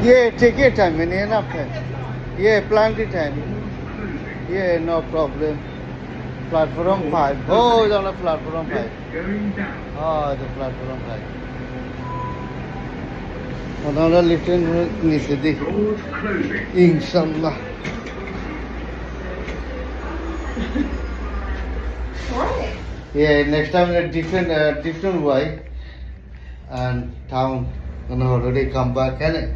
Yeah, take your time, man. Enough time. Yeah, plenty time. Yeah, no problem. Platform 5. Oh, it's on the platform 5. Oh, the platform 5. Another little nisidi. Inshallah. Yeah, next time a different way and town gonna already come back, can it?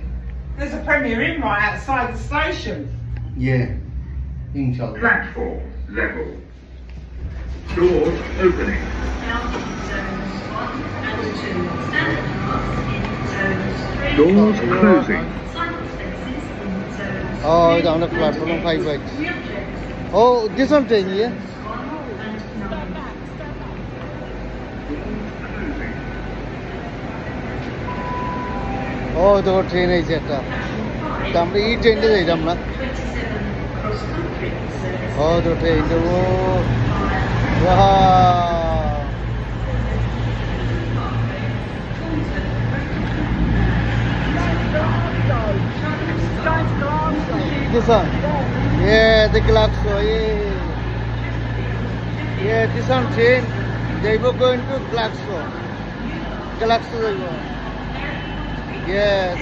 There's a Premier Inn right outside the station. Yeah, inshallah. Platform level. Doors opening. Doors closing. Oh, it's on the platform 5 right. Oh, this one train, yeah? Oh, the train is at the train is at oh, the train. Oh, wow. This one? Yeah, the Glasgow, yeah. Yeah, this one train, they were going to Glasgow. Glasgow they were. Yes.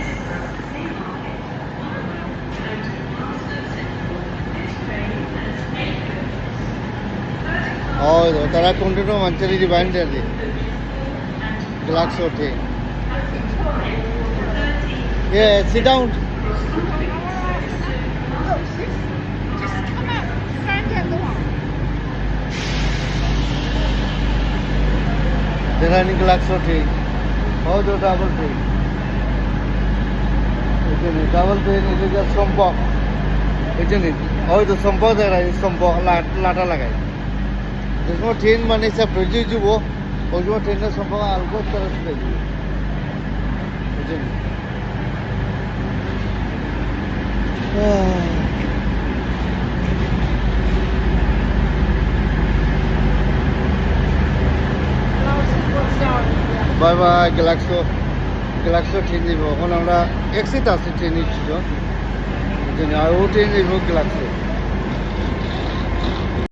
Oh, তারা continue Mancheri divine there. Glasgow train. Yeah, sit down. They're running Glasgow train. Oh, the double train. Isn't it? Double train is just Sompok. Isn't it? Oh, the Sompok there is Sompok, Lata Lagai. There's no train money, it's a prejudice. Oh, no train is Sompok, I'll go to the station. Isn't it? Bye bye, Galaxo train is over. Now, exit as a train is. I will train is Galaxo.